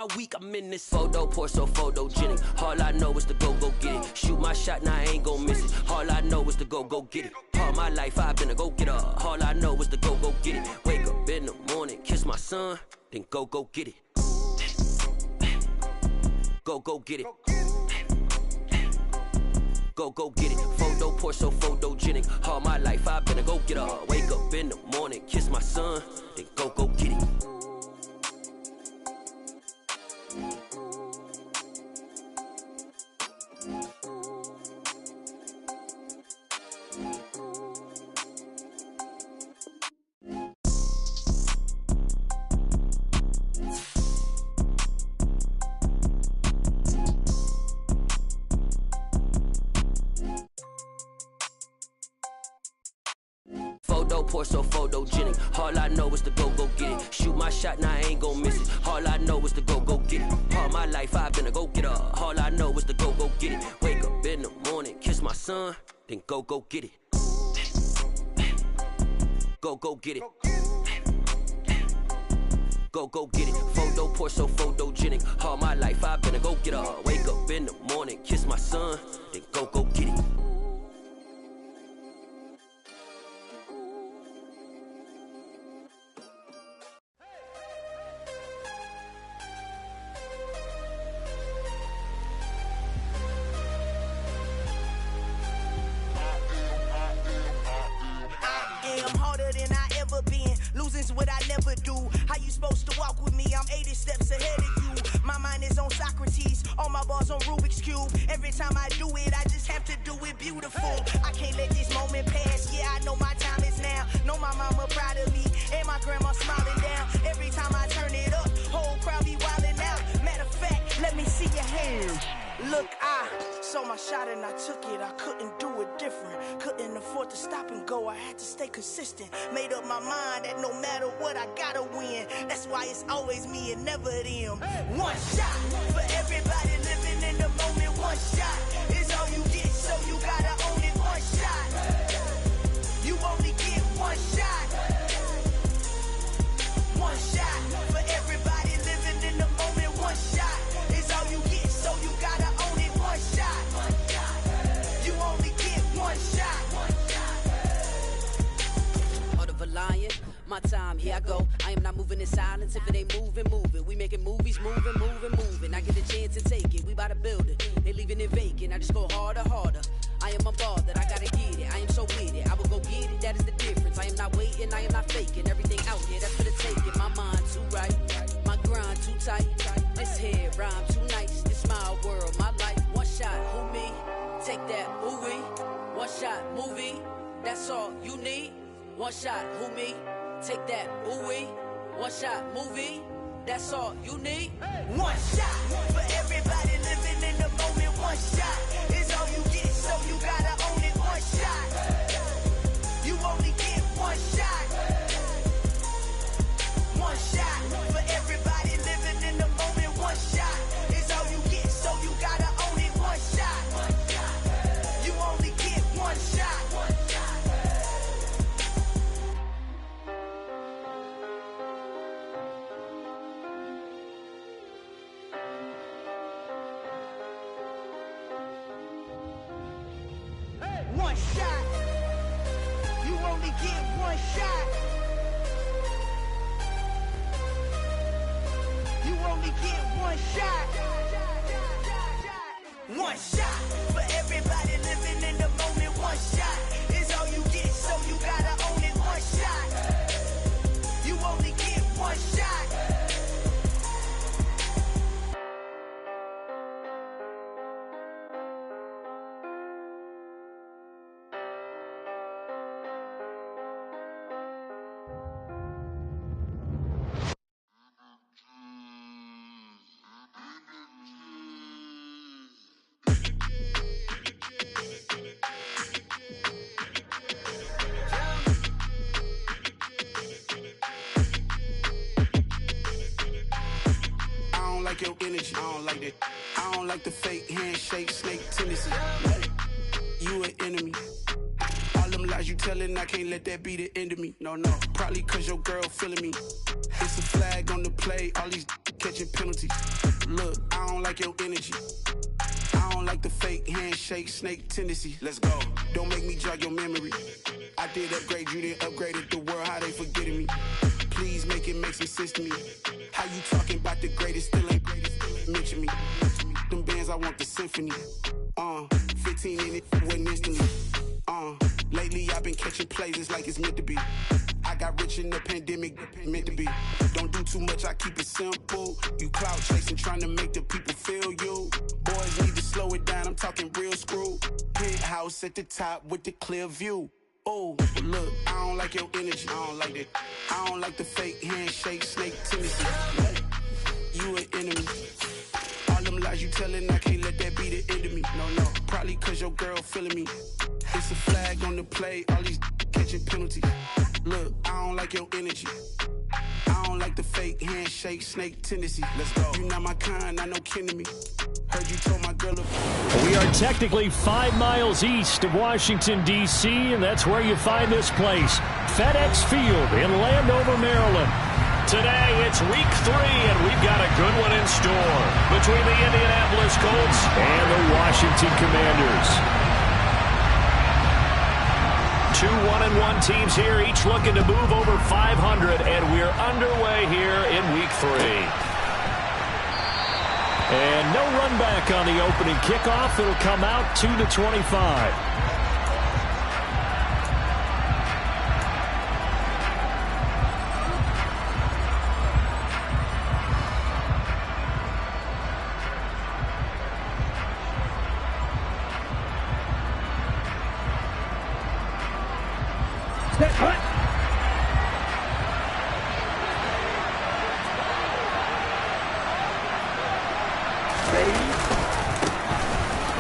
A week I'm in this photo, pour so photogenic. All I know is to go get it. Shoot my shot, now I ain't gon' miss it. All I know is to go get it. All my life I've been a go-getter. All I know is to go get it. Wake up in the morning, kiss my son, then go get it. Go get it. Go get it. Photo, pour so photogenic. All my life I've been a go-getter. Wake up in the morning, kiss my son, then go get it. Photo, pour so photogenic. All I know is to go get it. Shoot my shot, now I ain't gon' miss it. All I know is to go get it. All my life I've been a go-getter. All I know is to go get it. Wake up in the morning, kiss my son, then go get it. Go get it. Go get it. Photo, pour so photogenic. All my life I've been a go-getter. Wake up in the morning, kiss my son, then go get it. Losing's what I never do. How you supposed to walk with me? I'm 80 steps ahead of you. My mind is on Socrates, all my bars on Rubik's Cube. Every time I do it, I just have to do it beautiful. I can't let this moment pass. Yeah, I know my time is now. Know my mama proud of me, and my grandma smiling down. Every time I turn it up, whole crowd be wildin' out. Matter of fact, let me see your hands. Look, I saw my shot and I took it. I couldn't do it different. Couldn't afford to stop and go. I had to stay consistent. Made up my mind that no matter what, I gotta win. That's why it's always me and never them. One shot for everybody living in the moment. One shot is all you get, so you gotta own it. One shot. You only get one shot. One shot for everybody living in the moment. One shot is all you get, so you gotta own it. One shot. You only get one shot. Heart of a lion, my time, here I go. I am not moving in silence. If it ain't moving. We making movies, moving. I get a chance to take it. We bout to build it. They leaving it vacant. I just go harder. I am unbothered. I gotta get it. I am so with it. I will go get it. That is the difference. I am not waiting. I am not faking. Everything out here, that's for the taking. My mind too right. My grind too tight. This head rhyme too nice. This my world, my life. One shot, who me? Take that, ooh wee. One shot, movie. That's all you need. One shot, who me? Take that, ooh wee. One shot, movie. That's all you need. One shot for everybody living in the moment. One shot is all you get, so you gotta own it. One shot. You only get one shot. One shot for everybody living in the moment. One shot is all you get, so you gotta own it. One shot. You only get one shot. One shot. You only get one shot. You only get one shot. One shot for everybody living in the moment. One shot is all you get, so you gotta own it. One shot. You only get one shot. Your energy, I don't like that. I don't like the fake handshake, snake tendency. You an enemy. All of them lies you telling, I can't let that be the end of me. No, probably cause your girl feeling me. It's a flag on the play, all these catching penalties. Look, I don't like your energy. I don't like the fake handshake, snake tendency. Let's go. Don't make me jog your memory. I did upgrade, you didn't upgrade it. The world, how they forgetting me. Please make it make some sense to me. How you talking about the greatest, still ain't mention me. Them bands, I want the symphony. 15 in it, wasn't instantly. Lately I've been catching plays, it's like it's meant to be. I got rich in the pandemic, meant to be. Don't do too much, I keep it simple. You clout chasing, trying to make the people feel you. Boys need to slow it down, I'm talking real screw. Penthouse at the top with the clear view. Oh, look, I don't like your energy, I don't like that. I don't like the fake handshake, snake tendency. You an enemy. All them lies you telling, I can't let that be the end of me. No, probably cause your girl feeling me. It's a flag on the play, all these catching penalties. Look, I don't like your energy. I don't like the fake handshake, snake tendency. Let's go. You not my kind, I know kin to me. Heard you told my girl. We are technically 5 miles east of Washington, D.C., and that's where you find this place, FedEx Field in Landover, Maryland. Today, it's week 3, and we've got a good one in store between the Indianapolis Colts and the Washington Commanders. 2 1-1 teams here, each looking to move over 500, and we're underway here in week 3. And no run back on the opening kickoff. It'll come out 2-25.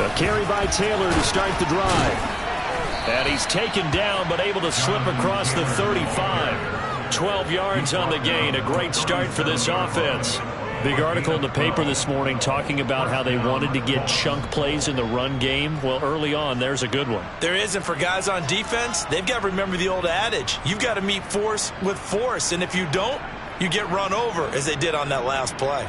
A carry by Taylor to start the drive. And he's taken down but able to slip across the 35. 12 yards on the gain. A great start for this offense. Big article in the paper this morning talking about how they wanted to get chunk plays in the run game. Well, early on, there's a good one. There is, and for guys on defense, they've got to remember the old adage. You've got to meet force with force, and if you don't, you get run over, as they did on that last play.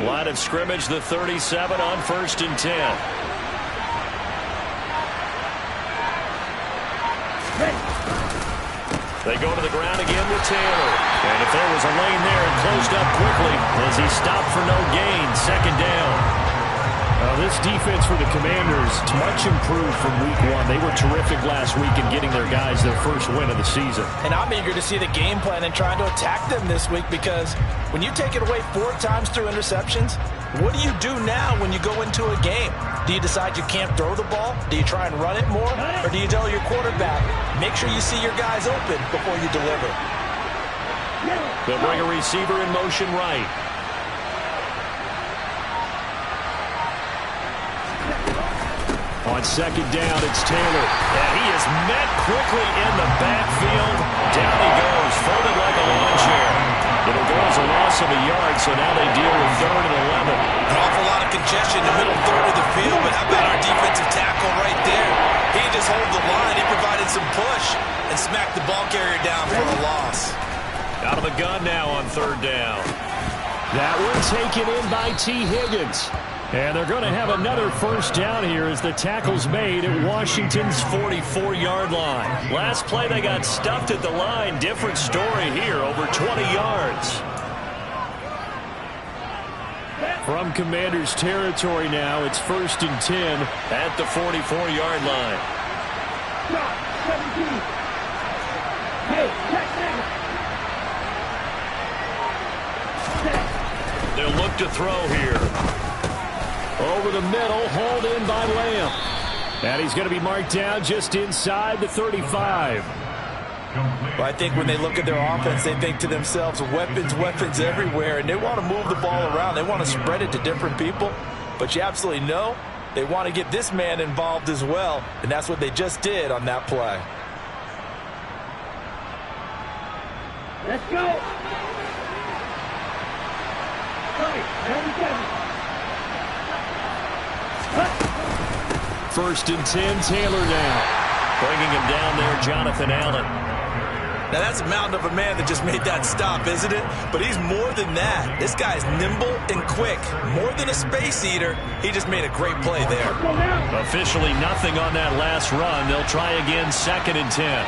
Line of scrimmage, the 37 on 1st and 10. They go to the ground again with Taylor. And if there was a lane there, it closed up quickly as he stopped for no gain. 2nd down. This defense for the Commanders is much improved from week 1. They were terrific last week in getting their guys their first win of the season. And I'm eager to see the game plan and trying to attack them this week, because when you take it away 4 times through interceptions, what do you do now when you go into a game? Do you decide you can't throw the ball? Do you try and run it more? Or do you tell your quarterback, make sure you see your guys open before you deliver? They'll bring a receiver in motion right. On 2nd down, it's Taylor. And he is met quickly in the backfield. Down he goes, folded like a lawn chair. It'll go as a loss of a yard, so now they deal with 3rd and 11. An awful lot of congestion in the middle third of the field, but how about our defensive tackle right there? He just hold the line. He provided some push and smacked the ball carrier down for a loss. Out of the gun now on 3rd down. That one taken in by T. Higgins. And they're going to have another 1st down here as the tackle's made at Washington's 44-yard line. Last play, they got stuffed at the line. Different story here, over 20 yards. From Commanders territory now, it's 1st and 10 at the 44-yard line. They'll look to throw here. Over the middle, hauled in by Lamb. And he's going to be marked down just inside the 35. Well, I think when they look at their offense, they think to themselves, weapons, weapons everywhere, and they want to move the ball around. They want to spread it to different people. But you absolutely know they want to get this man involved as well, and that's what they just did on that play. Let's go. First and 10, Taylor now. Bringing him down there, Jonathan Allen. Now that's a mountain of a man that just made that stop, isn't it? But he's more than that. This guy's nimble and quick. More than a space eater, he just made a great play there. Officially nothing on that last run. They'll try again, 2nd and 10.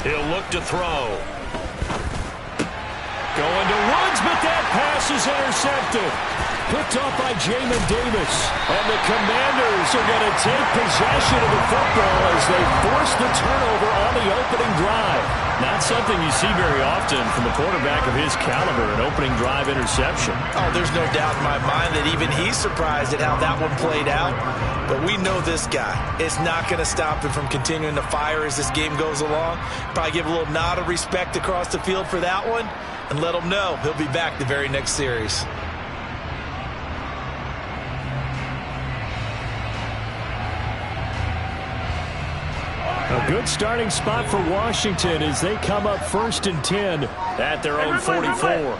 He'll look to throw. Going to Woods, but that pass is intercepted. Picked off by Jamin Davis. And the Commanders are going to take possession of the football as they force the turnover on the opening drive. Not something you see very often from a quarterback of his caliber, an opening drive interception. Oh, there's no doubt in my mind that even he's surprised at how that one played out. But we know this guy. It's not going to stop him from continuing to fire as this game goes along. Probably give a little nod of respect across the field for that one and let him know he'll be back the very next series. A good starting spot for Washington as they come up 1st and 10 at their own 44.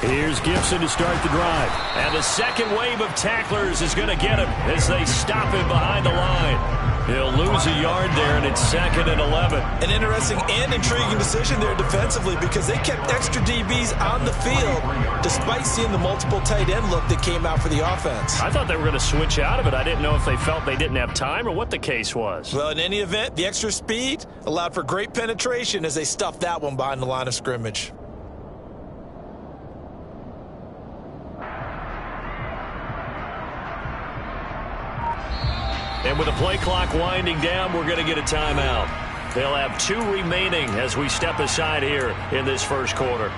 Here's Gibson to start the drive. And the second wave of tacklers is going to get him as they stop him behind the line. He'll lose a yard there, and it's 2nd and 11. An interesting and intriguing decision there defensively because they kept extra DBs on the field despite seeing the multiple tight end look that came out for the offense. I thought they were going to switch out of it. I didn't know if they felt they didn't have time or what the case was. Well, in any event, the extra speed allowed for great penetration as they stuffed that one behind the line of scrimmage. And with the play clock winding down, we're going to get a timeout. They'll have 2 remaining as we step aside here in this first quarter.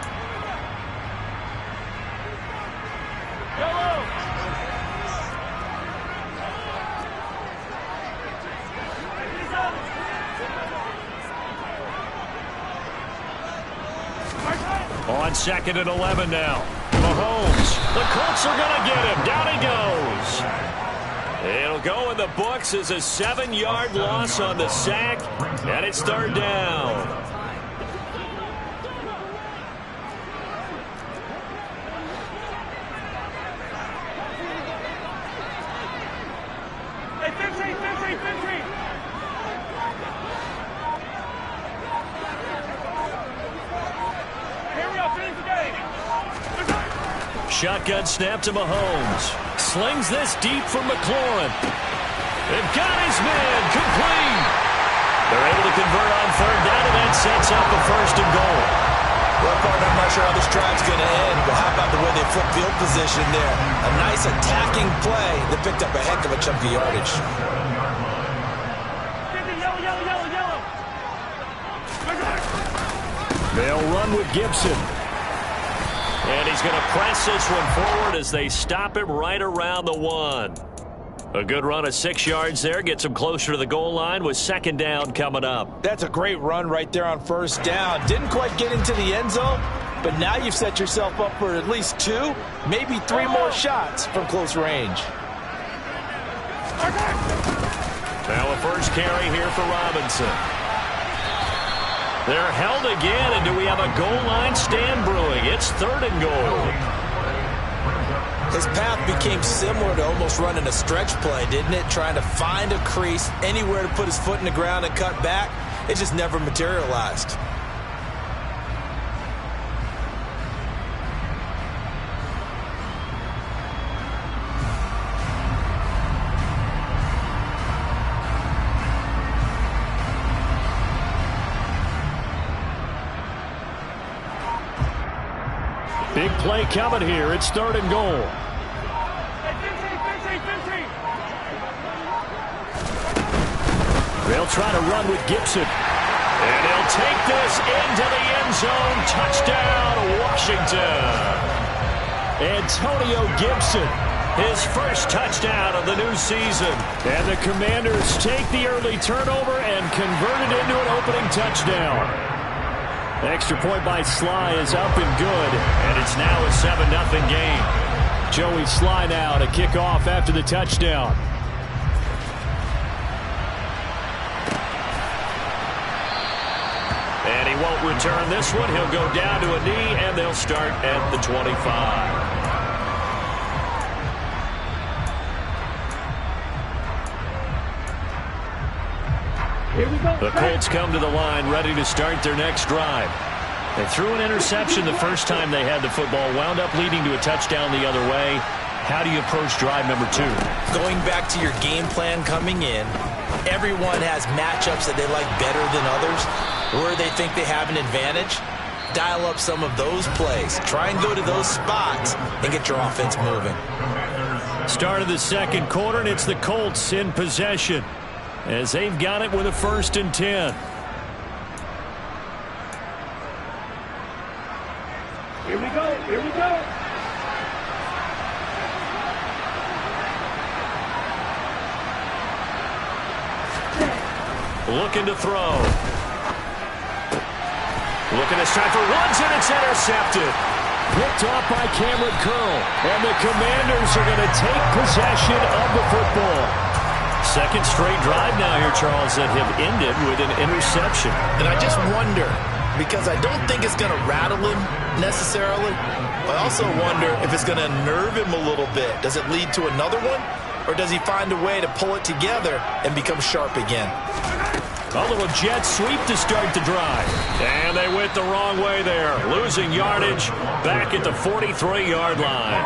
On 2nd and 11 now. Mahomes. The Colts are going to get him. Down he goes. It'll go in the books as a 7-yard loss on the sack, and it's 3rd down. Hey, 15. Here we go, finish the game. Shotgun snap to Mahomes. Slings this deep from McLaurin. They've got his man complete. They're able to convert on 3rd down, and that sets up a 1st and goal. Well, partner, I'm not sure how this drive's going to end, but how about the way they flip field position there? A nice attacking play that picked up a heck of a chunk of yardage. Yellow. They'll run with Gibson. And he's going to press this one forward as they stop him right around the 1. A good run of 6 yards there. Gets him closer to the goal line with 2nd down coming up. That's a great run right there on 1st down. Didn't quite get into the end zone, but now you've set yourself up for at least 2, maybe 3 more shots from close range. Now a first carry here for Robinson. They're held again, and do we have a goal line stand brewing? It's 3rd and goal. His path became similar to almost running a stretch play, didn't it? Trying to find a crease, anywhere to put his foot in the ground and cut back. It just never materialized. Big play coming here. It's 3rd and goal. They'll try to run with Gibson. And he'll take this into the end zone. Touchdown, Washington. Antonio Gibson, his first touchdown of the new season. And the Commanders take the early turnover and convert it into an opening touchdown. Extra point by Sly is up and good, and it's now a 7-0 game. Joey Sly now to kick off after the touchdown. And he won't return this one. He'll go down to a knee, and they'll start at the 25. The Colts come to the line ready to start their next drive. They threw an interception the first time they had the football, wound up leading to a touchdown the other way. How do you approach drive number 2? Going back to your game plan coming in, everyone has matchups that they like better than others, where they think they have an advantage. Dial up some of those plays. Try and go to those spots and get your offense moving. Start of the second quarter, and it's the Colts in possession, as they've got it with a 1st and 10. Here we go. Here we go. Looking to throw. Looking this time for Woods, and it's intercepted. Picked off by Cameron Curl. And the Commanders are going to take possession of the football. Second straight drive now here, Charles, that have ended with an interception. And I just wonder, because I don't think it's going to rattle him necessarily, I also wonder if it's going to nerve him a little bit. Does it lead to another one? Or does he find a way to pull it together and become sharp again? A little jet sweep to start the drive. And they went the wrong way there. Losing yardage back at the 43-yard line.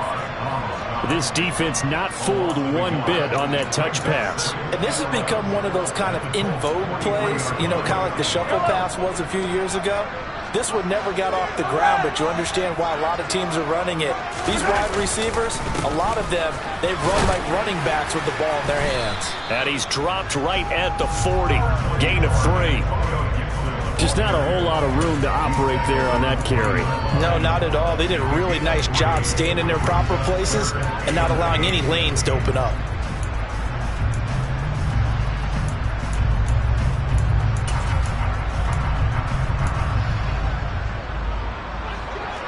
This defense not fooled one bit on that touch pass. And this has become one of those kind of in vogue plays, you know, kind of like the shuffle pass was a few years ago. This one never got off the ground, but you understand why a lot of teams are running it. These wide receivers, a lot of them, they run like running backs with the ball in their hands. And he's dropped right at the 40. Gain of 3. Just not a whole lot of room to operate there on that carry. No, not at all. They did a really nice job staying in their proper places and not allowing any lanes to open up.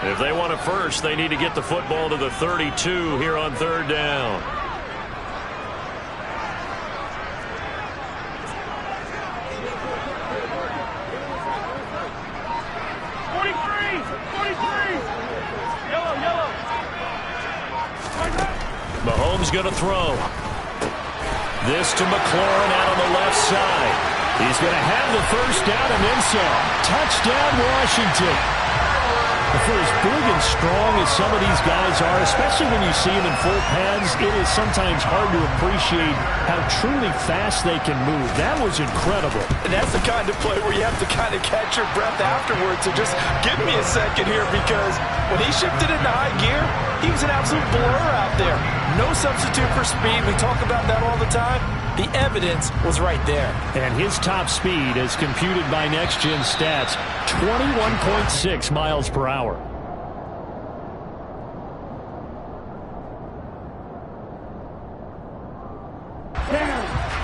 If they want it first, they need to get the football to the 32 here on 3rd down. Mahomes going to throw. This to McLaurin out on the left side. He's going to have the 1st down and then some. Touchdown, Washington. For as big and strong as some of these guys are, especially when you see them in full pads, it is sometimes hard to appreciate how truly fast they can move. That was incredible. And that's the kind of play where you have to kind of catch your breath afterwards. So just give me a second here, because when he shifted into high gear, he was an absolute blur out there. No substitute for speed. We talk about that all the time. The evidence was right there. And his top speed, as computed by Next Gen Stats, 21.6 miles per hour.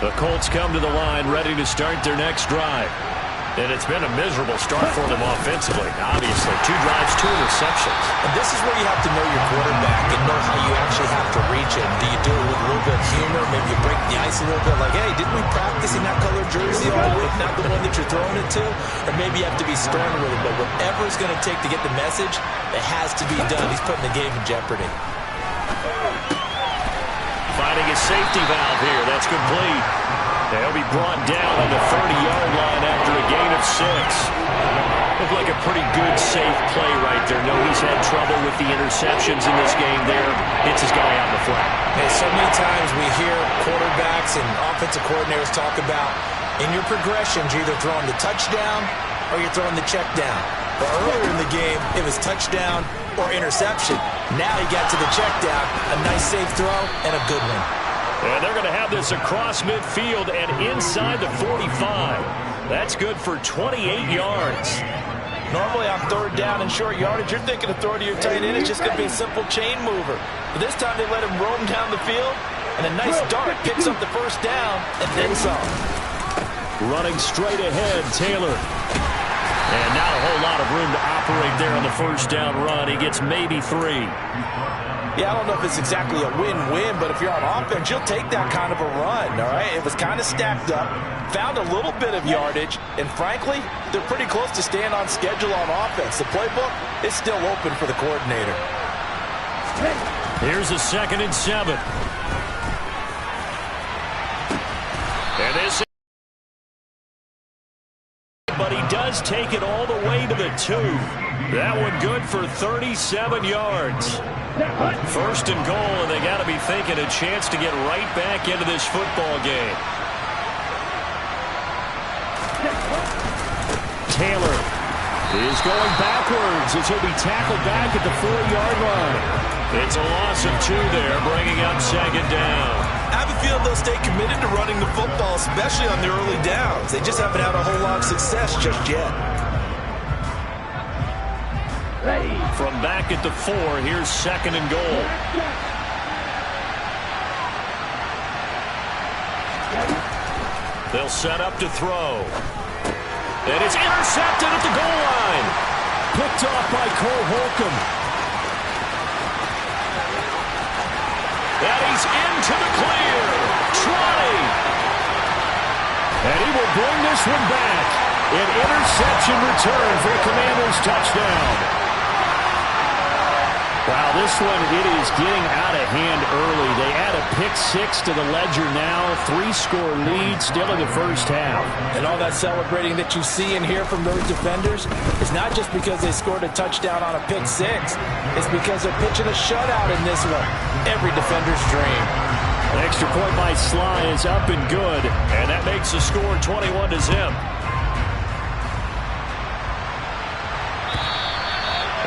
The Colts come to the line ready to start their next drive. And it's been a miserable start for them offensively. Obviously, 2 drives, 2 interceptions. And this is where you have to know your quarterback and know how you actually have to reach him. Do you do it with a little bit of humor? Maybe you break the ice a little bit, like, hey, didn't we practice in that colored jersey all week, not the one that you're throwing it to? Or maybe you have to be stern with it. But whatever it's going to take to get the message, it has to be done. He's putting the game in jeopardy. Finding a safety valve here. That's complete. They'll be brought down on the 30-yard line after a gain of 6. Looked like a pretty good, safe play right there. No, he's had trouble with the interceptions in this game there. Hits his guy on the flat. Hey, so many times we hear quarterbacks and offensive coordinators talk about, in your progressions, you're either throwing the touchdown or you're throwing the check down. But earlier in the game, it was touchdown or interception. Now he got to the check down, a nice safe throw, and a good one. And they're going to have this across midfield and inside the 45. That's good for 28 yards. Normally on 3rd down and short yardage, you're thinking of throwing to your tight end. It's just going to be a simple chain mover. But this time they let him roam down the field, and a nice dart picks up the 1st down and then some. Running straight ahead, Taylor. And not a whole lot of room to operate there on the 1st down run. He gets maybe 3. Yeah, I don't know if it's exactly a win-win, but if you're on offense, you'll take that kind of a run, all right? It was kind of stacked up, found a little bit of yardage, and frankly, they're pretty close to staying on schedule on offense. The playbook is still open for the coordinator. Here's a 2nd and 7. And this, but he does take it all the way to the 2. That one good for 37 yards. 1st and goal, and they got to be thinking a chance to get right back into this football game. Taylor is going backwards as he'll be tackled back at the 4-yard line. It's a loss of 2 there, bringing up 2nd down. I have a feeling they'll stay committed to running the football, especially on the early downs. They just haven't had a whole lot of success just yet. From back at the 4, here's 2nd and goal. They'll set up to throw. And it's intercepted at the goal line. Picked off by Cole Holcomb. And he's into the clear. Trotty. And he will bring this one back. An interception return for the Commanders' touchdown. Wow, this one, it is getting out of hand early. They add a pick-6 to the ledger now. 3-score lead still in the first half. And all that celebrating that you see and hear from those defenders is not just because they scored a touchdown on a pick-6. It's because they're pitching a shutout in this one. Every defender's dream. An extra point by Sly is up and good. And that makes the score 21-0.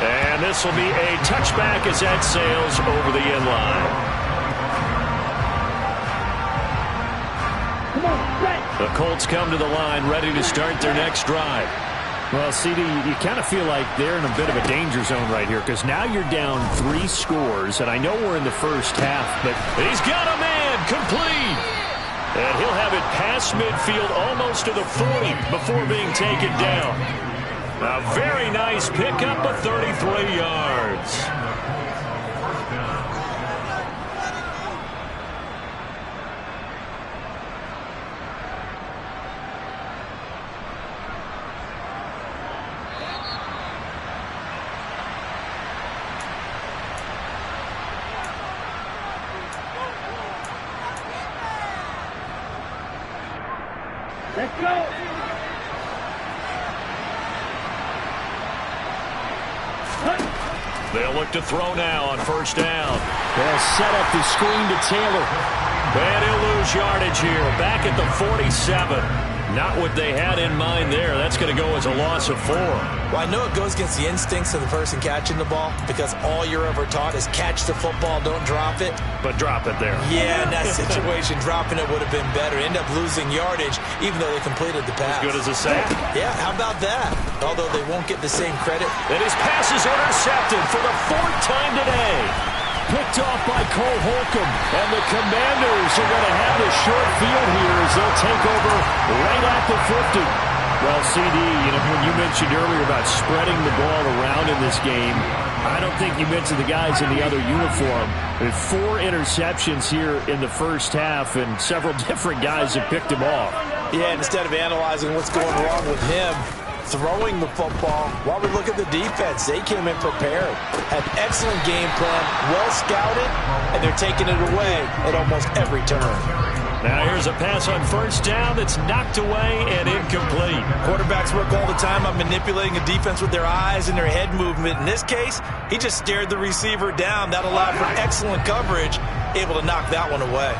And this will be a touchback as that sails over the end line. The Colts come to the line ready to start their next drive. Well, CD, you kind of feel like they're in a bit of a danger zone right here because now you're down 3 scores, and I know we're in the first half, but he's got a man complete. And he'll have it past midfield almost to the 40 before being taken down. A very nice pickup of 33 yards. Let's go. They'll look to throw now on 1st down. They'll set up the screen to Taylor. And he'll lose yardage here. Back at the 47. Not what they had in mind there. That's going to go as a loss of 4. Well, I know it goes against the instincts of the person catching the ball because all you're ever taught is catch the football, don't drop it. But drop it there. Yeah, in that situation, dropping it would have been better. End up losing yardage even though they completed the pass. As good as a sack. Yeah, how about that? Although they won't get the same credit. And his pass is intercepted for the 4th time today. Picked off by Cole Holcomb. And the Commanders are going to have the short field here as they'll take over right at the 50. Well, CD, when you mentioned earlier about spreading the ball around in this game, I don't think you mentioned the guys in the other uniform. There's 4 interceptions here in the first half, and several different guys have picked them off. Yeah, instead of analyzing what's going wrong with him, throwing the football, while we look at the defense, they came in prepared. Had excellent game plan, well scouted, and they're taking it away at almost every turn. Now here's a pass on 1st down that's knocked away and incomplete. Quarterbacks work all the time on manipulating a defense with their eyes and their head movement. In this case, he just stared the receiver down. That allowed for excellent coverage, able to knock that one away.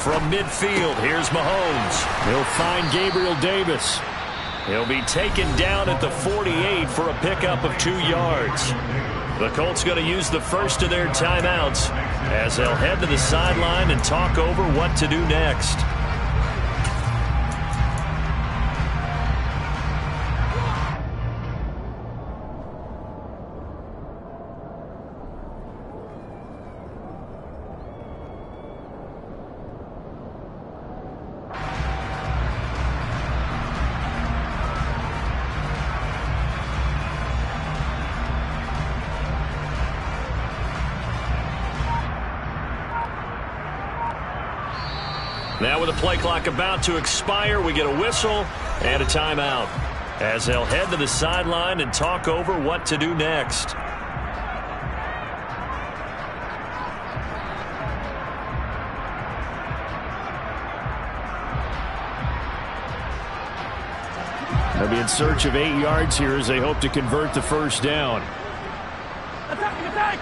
From midfield, here's Mahomes. He'll find Gabriel Davis. He'll be taken down at the 48 for a pickup of 2 yards. The Colts going to use the first of their timeouts as they'll head to the sideline and talk over what to do next. Now with the play clock about to expire, we get a whistle and a timeout as they'll head to the sideline and talk over what to do next. They'll be in search of 8 yards here as they hope to convert the first down. Attack! Attack!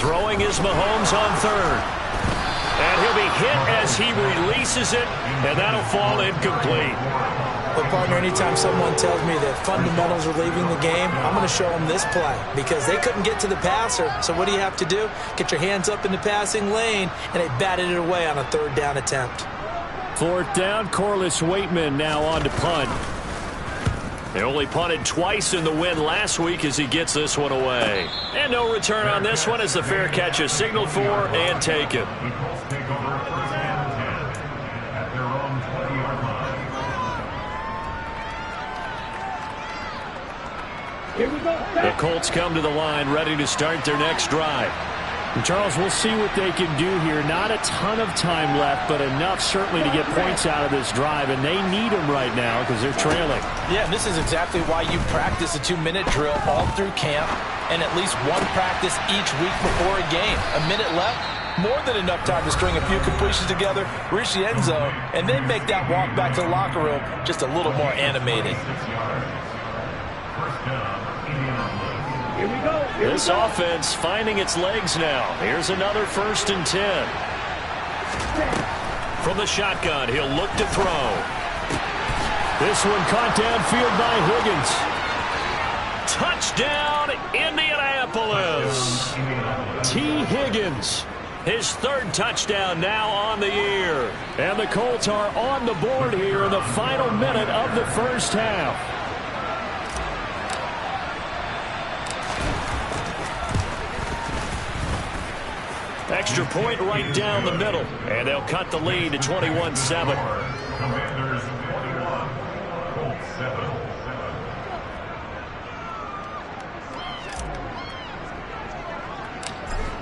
Throwing is Mahomes on third. And he'll be hit as he releases it, and that'll fall incomplete. But, partner, anytime someone tells me that fundamentals are leaving the game, I'm going to show them this play because they couldn't get to the passer. So what do you have to do? Get your hands up in the passing lane, and they batted it away on a third down attempt. Fourth down, Corliss Waitman now on to punt. They only punted twice in the win last week as he gets this one away. And no return on this one as the fair catch is signaled for and taken. The Colts come to the line ready to start their next drive. And Charles, we'll see what they can do here. Not a ton of time left, but enough certainly to get points out of this drive, and they need them right now because they're trailing. Yeah, and this is exactly why you practice a 2-minute drill all through camp and at least one practice each week before a game. A minute left, more than enough time to string a few completions together, reach the end zone, and then make that walk back to the locker room just a little more animated. This offense finding its legs now. Here's another 1st and 10. From the shotgun, he'll look to throw. This one caught downfield by Higgins. Touchdown, Indianapolis. T. Higgins, his 3rd touchdown now on the year. And the Colts are on the board here in the final minute of the first half. Extra point right down the middle, and they'll cut the lead to 21-7.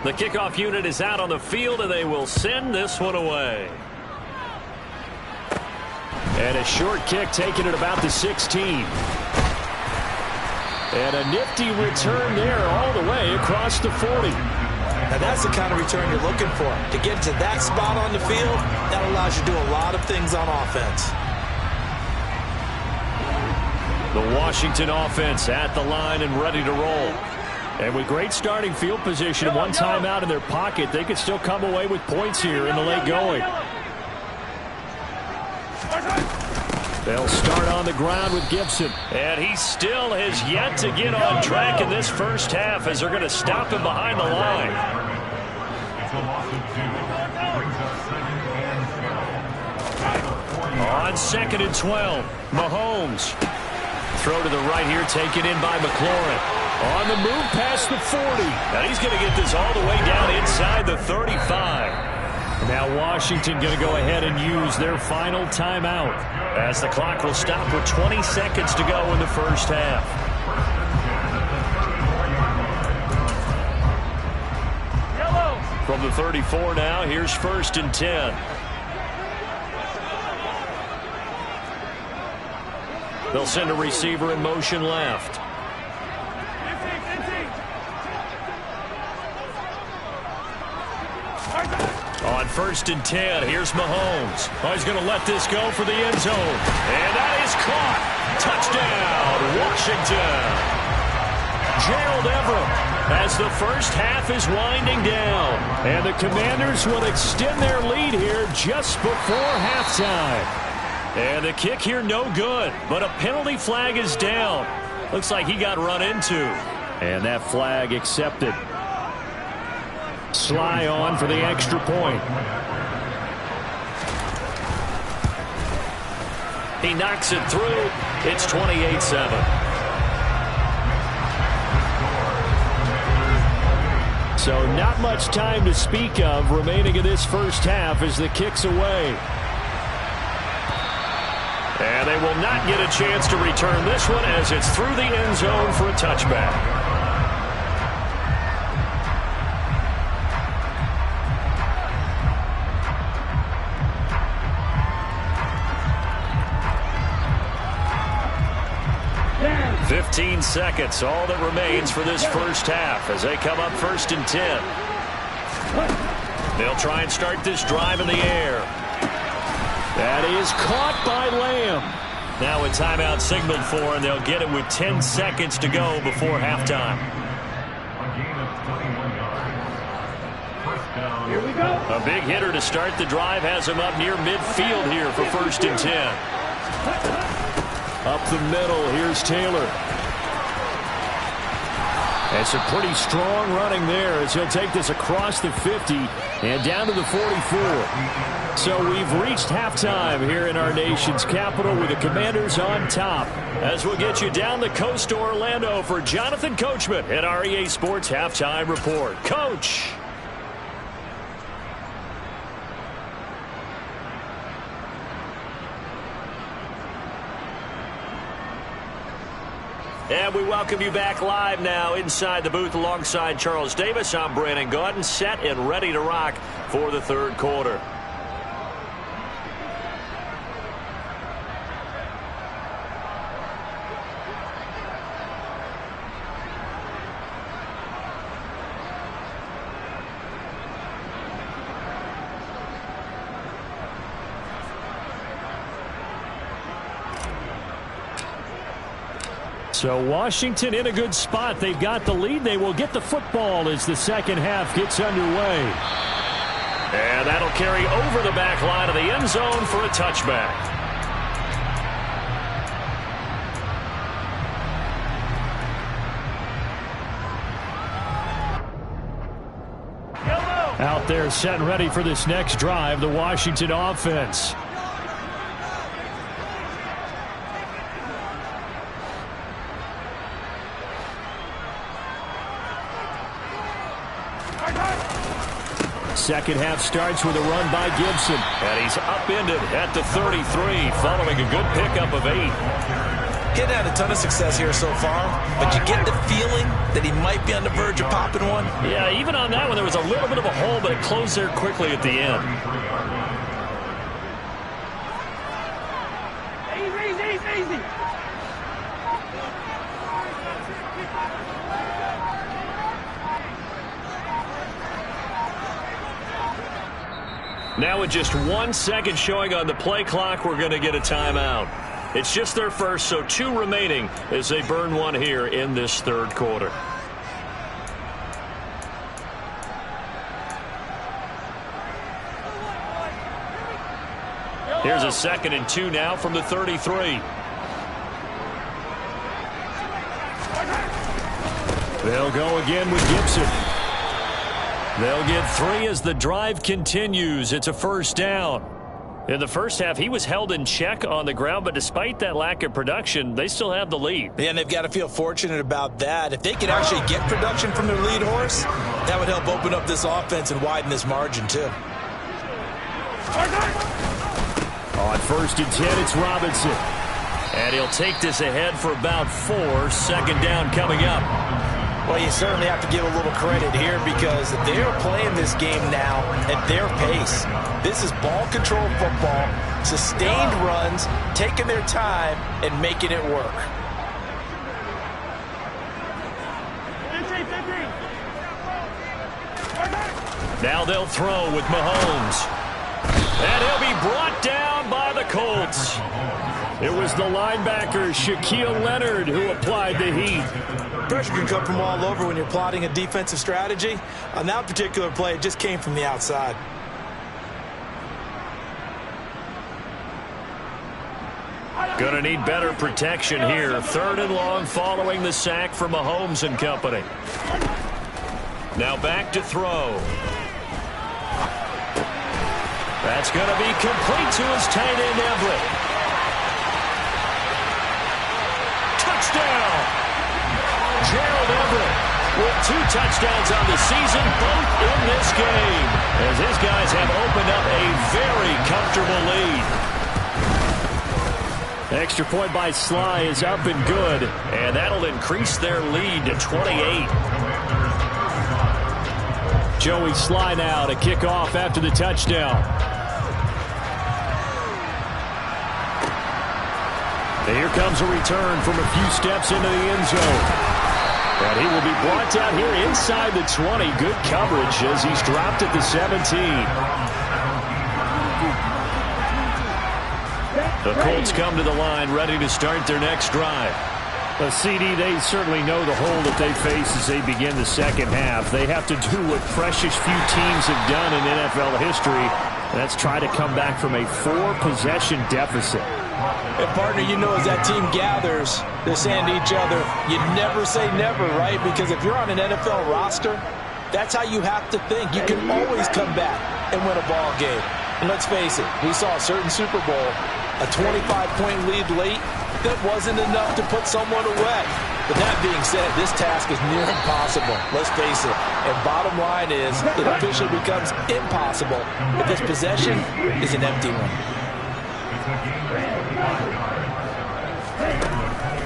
The kickoff unit is out on the field, and they will send this one away. And a short kick taken at about the 16. And a nifty return there all the way across the 40. Now that's the kind of return you're looking for. To get to that spot on the field, that allows you to do a lot of things on offense. The Washington offense at the line and ready to roll. And with great starting field position and one timeout in their pocket, they could still come away with points here in the late going. They'll start on the ground with Gibson. And he still has yet to get on track in this first half as they're going to stop him behind the line. On 2nd and 12, Mahomes. Throw to the right here, taken in by McLaurin. On the move past the 40. Now he's going to get this all the way down inside the 35. Now Washington going to go ahead and use their final timeout, as the clock will stop with 20 seconds to go in the first half. From the 34 now, here's 1st and 10. They'll send a receiver in motion left. On 1st and 10, here's Mahomes. Oh, he's going to let this go for the end zone. And that is caught. Touchdown, Washington. Gerald Everett as the first half is winding down. And the Commanders will extend their lead here just before halftime. And the kick here no good, but a penalty flag is down. Looks like he got run into. And that flag accepted. Sly on for the extra point. He knocks it through. It's 28-7. So not much time to speak of remaining in this first half as the kick's away. And they will not get a chance to return this one as it's through the end zone for a touchback. Down. 15 seconds, all that remains for this first half as they come up 1st and 10. They'll try and start this drive in the air. That is caught by Lamb. Now a timeout signaled for, and they'll get it with 10 seconds to go before halftime. Here we go. A big hitter to start the drive has him up near midfield here for 1st and 10. Up the middle, here's Taylor. It's a pretty strong running there as he'll take this across the 50 and down to the 44. So we've reached halftime here in our nation's capital with the Commanders on top. As we'll get you down the coast to Orlando for Jonathan Coachman at our EA Sports Halftime Report. Coach! And we welcome you back live now inside the booth alongside Charles Davis. I'm Brandon Gaudin, set and ready to rock for the third quarter. So Washington in a good spot. They've got the lead. They will get the football as the second half gets underway. And that'll carry over the back line of the end zone for a touchback. Out there set and ready for this next drive, the Washington offense. Second half starts with a run by Gibson. And he's upended at the 33 following a good pickup of 8. Getting had a ton of success here so far, but you get the feeling that he might be on the verge of popping one. Yeah, even on that one, there was a little bit of a hole, but it closed there quickly at the end. Easy. Now with just 1 second showing on the play clock, we're going to get a timeout. It's just their first, so 2 remaining as they burn one here in this third quarter. Here's a 2nd and 2 now from the 33. They'll go again with Gibson. They'll get 3 as the drive continues. It's a first down. In the first half, he was held in check on the ground, but despite that lack of production, they still have the lead. Yeah, and they've got to feel fortunate about that. If they could actually get production from their lead horse, that would help open up this offense and widen this margin, too. On 1st and 10, it's Robinson. And he'll take this ahead for about 4. Second down coming up. Well, you certainly have to give a little credit here because they're playing this game now at their pace. This is ball control football, sustained runs, taking their time and making it work. Now they'll throw with Mahomes. And he'll be brought down by the Colts. It was the linebacker, Shaquille Leonard, who applied the heat. Pressure can come from all over when you're plotting a defensive strategy. On that particular play, it just came from the outside. Gonna need better protection here. 3rd and long following the sack from Mahomes and company. Now back to throw. That's going to be complete to his tight end, Everett. Touchdown! Gerald Everett with 2 touchdowns on the season, both in this game, as his guys have opened up a very comfortable lead. Extra point by Sly is up and good, and that'll increase their lead to 28. Joey Sly now to kick off after the touchdown. And here comes a return from a few steps into the end zone. And he will be brought down here inside the 20. Good coverage as he's dropped at the 17. The Colts come to the line ready to start their next drive. CD, they certainly know the hole that they face as they begin the second half. They have to do what precious few teams have done in NFL history. And that's try to come back from a 4-possession deficit. And partner, you know, as that team gathers, they're saying to each other, you never say never, right? Because if you're on an NFL roster, that's how you have to think. You can always come back and win a ball game. And let's face it, we saw a certain Super Bowl, a 25-point lead late, that wasn't enough to put someone away. But that being said, this task is near impossible. Let's face it. And bottom line is, it officially becomes impossible if this possession is an empty one.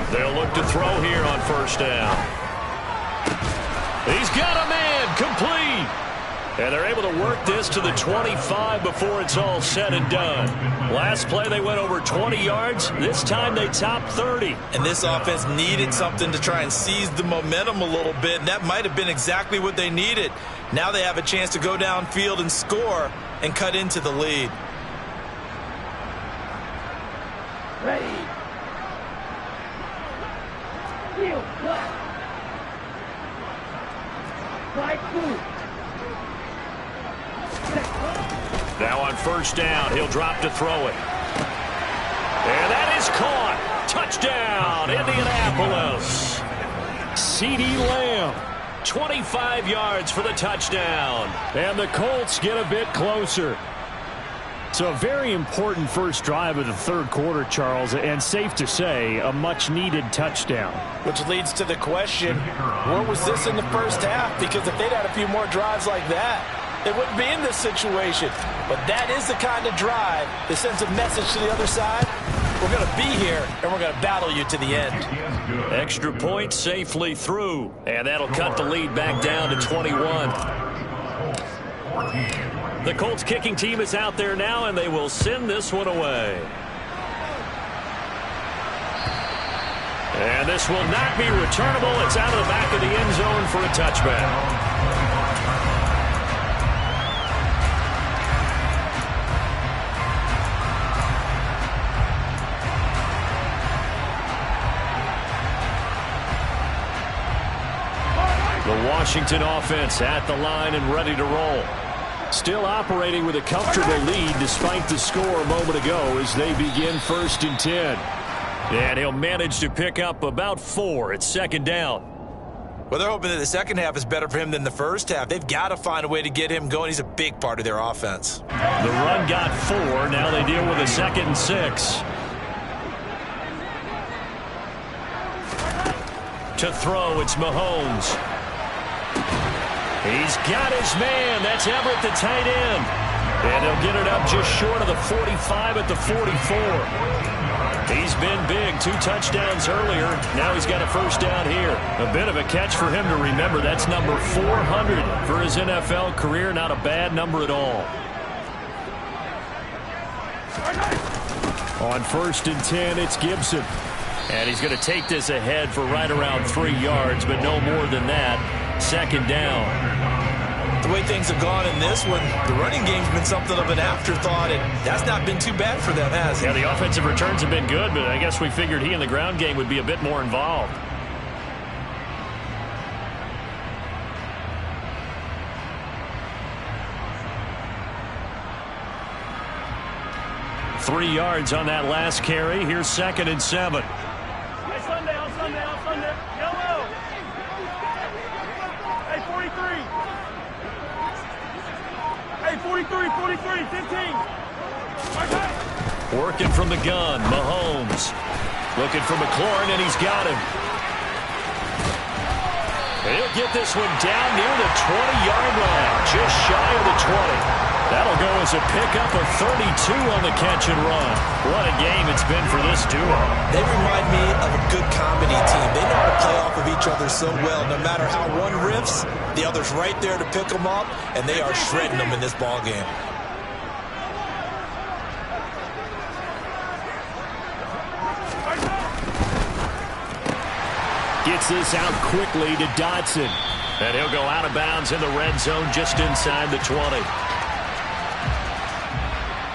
They'll look to throw here on first down. He's got a man, complete. And they're able to work this to the 25 before it's all said and done. Last play, they went over 20 yards. This time, they topped 30. And this offense needed something to try and seize the momentum a little bit, and that might have been exactly what they needed. Now they have a chance to go downfield and score and cut into the lead. Ready. Field, right foot. Now on first down, he'll drop to throw it. And that is caught. Touchdown, Indianapolis. CeeDee Lamb, 25 yards for the touchdown. And the Colts get a bit closer. So a very important first drive of the third quarter, Charles, and safe to say, a much-needed touchdown. Which leads to the question, where was this in the first half? Because if they'd had a few more drives like that, they wouldn't be in this situation. But that is the kind of drive that sends a message to the other side. We're going to be here, and we're going to battle you to the end. Extra point safely through. And that'll cut the lead back down to 21. The Colts kicking team is out there now, and they will send this one away. And this will not be returnable. It's out of the back of the end zone for a touchback. The Washington offense at the line and ready to roll. Still operating with a comfortable lead despite the score a moment ago as they begin 1st and 10. And he'll manage to pick up about 4 at second down. Well, they're hoping that the second half is better for him than the first half. They've got to find a way to get him going. He's a big part of their offense. The run got 4. Now they deal with a 2nd and 6. To throw, it's Mahomes. He's got his man. That's Everett, the tight end. And he'll get it up just short of the 45 at the 44. He's been big. 2 touchdowns earlier. Now he's got a first down here. A bit of a catch for him to remember. That's number 400 for his NFL career. Not a bad number at all. On 1st and 10, it's Gibson. And he's going to take this ahead for right around 3 yards, but no more than that. 2nd down. The way things have gone in this one, the running game's been something of an afterthought, and that's not been too bad for them, has it? Yeah, the offensive returns have been good, but I guess we figured he in the ground game would be a bit more involved. Three yards on that last carry. Here's 2nd and 7. Hey, Sunday. Yellow. Hey, 43. Hey, 43, 15. Okay. Working from the gun, Mahomes. Looking for McLaurin, and he's got him. He'll get this one down near the 20-yard line, just shy of the 20. That'll go as a pickup of 32 on the catch and run. What a game it's been for this duo. They remind me of a good comedy team. They know how to play off of each other so well. No matter how one riffs, the other's right there to pick them up, and they are shredding them in this ball game. Gets this out quickly to Dotson. And he'll go out of bounds in the red zone just inside the 20.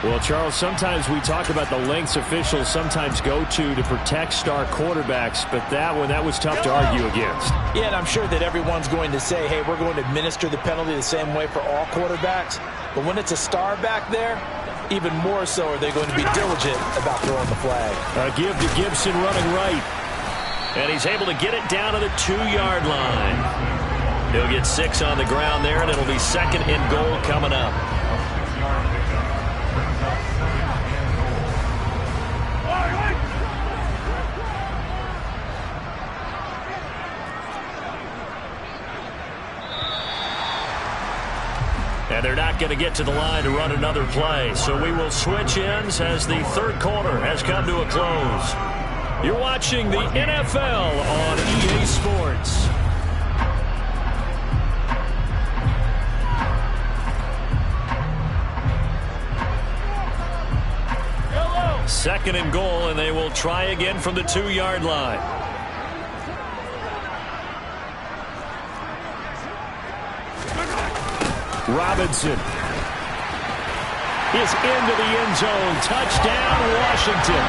Well, Charles, sometimes we talk about the lengths officials sometimes go to protect star quarterbacks, but that was tough to argue against. Yeah, and I'm sure that everyone's going to say, hey, we're going to administer the penalty the same way for all quarterbacks. But when it's a star back there, even more so are they going to be diligent about throwing the flag. A give to Gibson running right. And he's able to get it down to the 2-yard line. He'll get 6 on the ground there, and it'll be 2nd and goal coming up. And they're not going to get to the line to run another play. So we will switch ends as the third quarter has come to a close. You're watching the NFL on EA Sports. Second and goal, and they will try again from the 2-yard line. Robinson is into the end zone. Touchdown, Washington.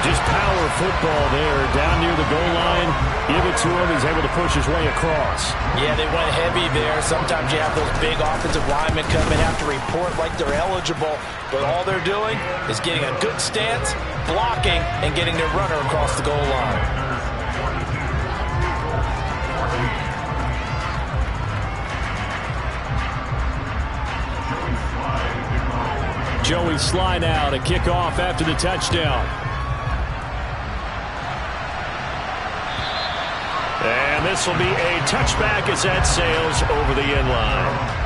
Just power football there, down near the goal line. Give it to him. He's able to push his way across. Yeah, they went heavy there. Sometimes you have those big offensive linemen come and have to report like they're eligible. But all they're doing is getting a good stance, blocking, and getting their runner across the goal line. Joey Sly now to kick off after the touchdown. And this will be a touchback as that sails over the end line.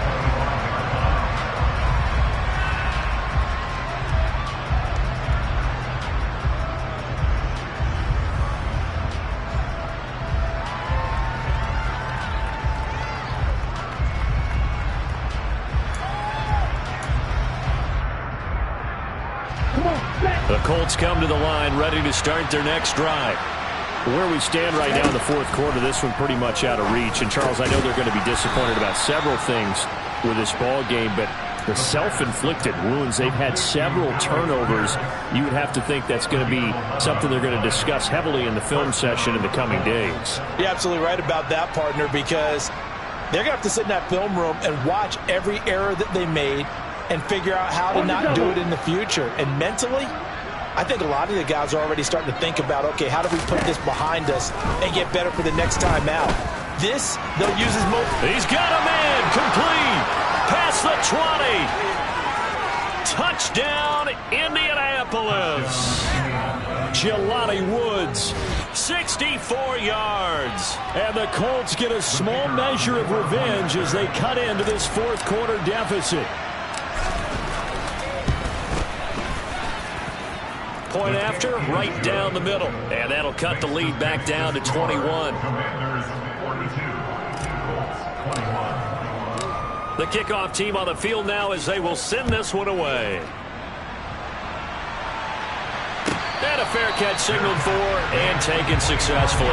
The Colts come to the line ready to start their next drive. Where we stand right now in the fourth quarter, this one pretty much out of reach. And, Charles, I know they're going to be disappointed about several things with this ball game, but the self-inflicted wounds, they've had several turnovers. You would have to think that's going to be something they're going to discuss heavily in the film session in the coming days. You're absolutely right about that, partner, because they're going to have to sit in that film room and watch every error that they made and figure out how to not do it in the future. And mentally, I think a lot of the guys are already starting to think about, okay, how do we put this behind us and get better for the next time out? This, they'll use as most. He's got a man complete. Past the 20. Touchdown, Indianapolis. Jelani Woods, 64 yards. And the Colts get a small measure of revenge as they cut into this fourth quarter deficit. Point after, right down the middle. And that'll cut the lead back down to 21. The kickoff team on the field now as they will send this one away. And a fair catch signaled for and taken successfully.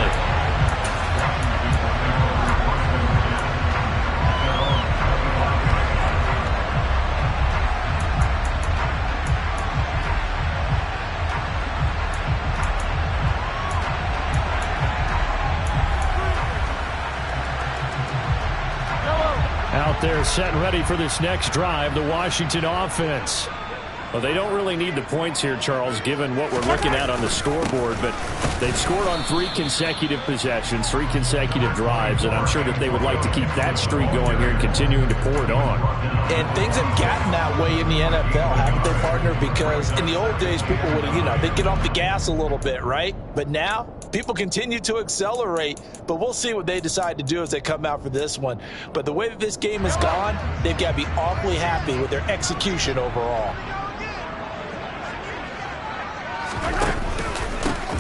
Out there set and ready for this next drive, the Washington offense. Well, they don't really need the points here, Charles, given what we're looking at on the scoreboard. But they've scored on 3 consecutive possessions, 3 consecutive drives, and I'm sure that they would like to keep that streak going here and continuing to pour it on. And things have gotten that way in the NFL, haven't they, partner? Because in the old days, people would, they'd get off the gas a little bit, right? But now, people continue to accelerate. But we'll see what they decide to do as they come out for this one. But the way that this game has gone, they've got to be awfully happy with their execution overall.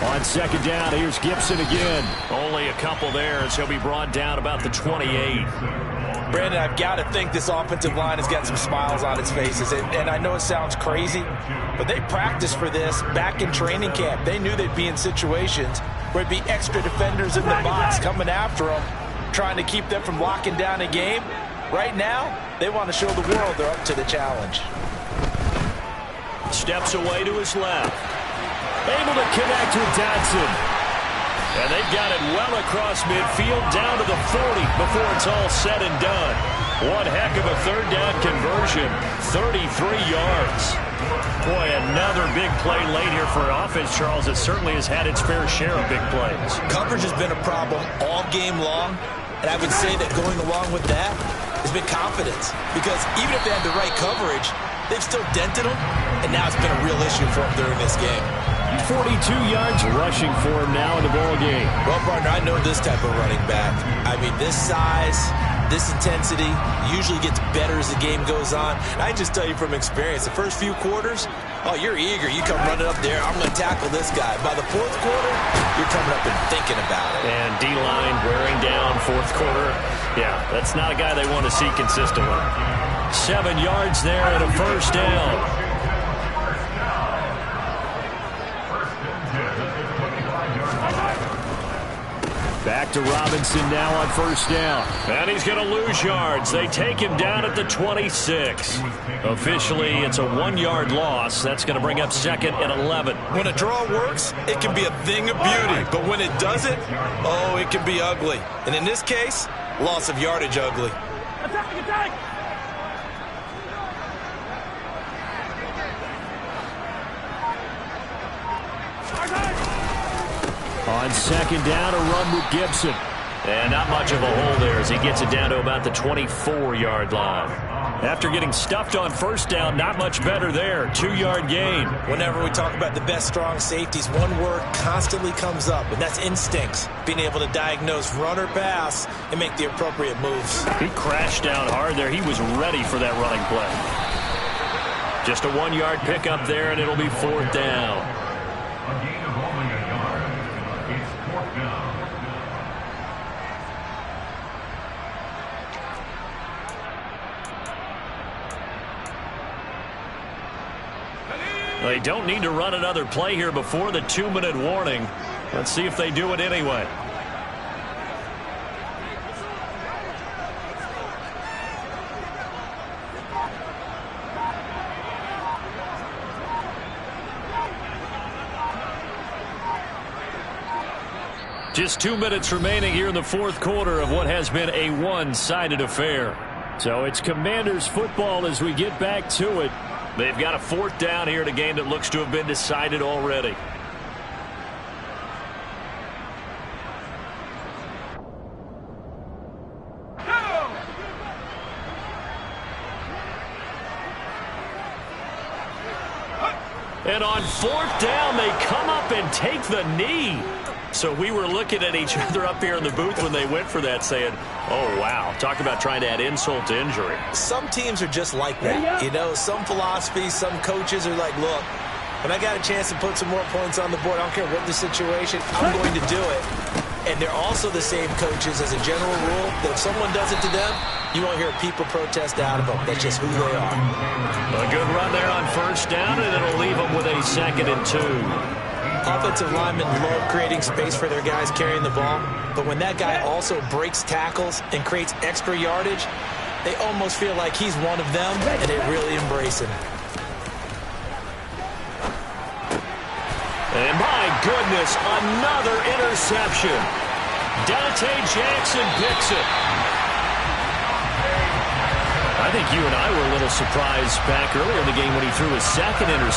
On second down, here's Gibson again. Only a couple there as he'll be brought down about the 28. Brandon, I've got to think this offensive line has got some smiles on its faces. And I know it sounds crazy, but they practiced for this back in training camp. They knew they'd be in situations where there'd be extra defenders in the box coming after them, trying to keep them from locking down a game. Right now, they want to show the world they're up to the challenge. Steps away to his left. Able to connect with Dodson. And they've got it well across midfield down to the 40 before it's all said and done. One heck of a third down conversion. 33 yards. Boy, another big play late here for an offense, Charles, that certainly has had its fair share of big plays. Coverage has been a problem all game long. And I would say that going along with that has been confidence. Because even if they had the right coverage, they've still dented them. And now it's been a real issue for them during this game. 42 yards rushing for him now in the ball game. Well, partner, I know this type of running back. I mean, this size, this intensity usually gets better as the game goes on. And I just tell you from experience, the first few quarters, oh, you're eager. You come running up there, I'm going to tackle this guy. By the fourth quarter, you're coming up and thinking about it. And D-line wearing down fourth quarter. Yeah, that's not a guy they want to see consistently. 7 yards there and a first down. Back to Robinson now on first down. And he's going to lose yards. They take him down at the 26. Officially, it's a 1-yard loss. That's going to bring up second and 11. When a draw works, it can be a thing of beauty. But when it doesn't, oh, it can be ugly. And in this case, loss of yardage ugly. Attack, attack! On second down, a run with Gibson. And not much of a hole there as he gets it down to about the 24-yard line. After getting stuffed on first down, not much better there. 2-yard gain. Whenever we talk about the best strong safeties, one word constantly comes up, and that's instincts. Being able to diagnose run or pass and make the appropriate moves. He crashed down hard there. He was ready for that running play. Just a 1-yard pickup there, and it'll be fourth down. They don't need to run another play here before the 2-minute warning. Let's see if they do it anyway. Just 2 minutes remaining here in the fourth quarter of what has been a one-sided affair. So it's Commanders football as we get back to it. They've got a fourth down here in a game that looks to have been decided already. And on fourth down, they come up and take the knee. So we were looking at each other up here in the booth when they went for that saying, oh, wow, talk about trying to add insult to injury. Some teams are just like that. You know, some philosophies, some coaches are like, look, when I got a chance to put some more points on the board, I don't care what the situation, I'm going to do it. And they're also the same coaches as a general rule that if someone does it to them, you won't hear people protest out of them. That's just who they are. A good run there on first down, and it'll leave them with a 2nd and 2. Offensive linemen love creating space for their guys carrying the ball, but when that guy also breaks tackles and creates extra yardage, they almost feel like he's one of them, and they really embrace him. And my goodness, another interception. Dante Jackson picks it. I think you and I were a little surprised back earlier in the game when he threw his second interception.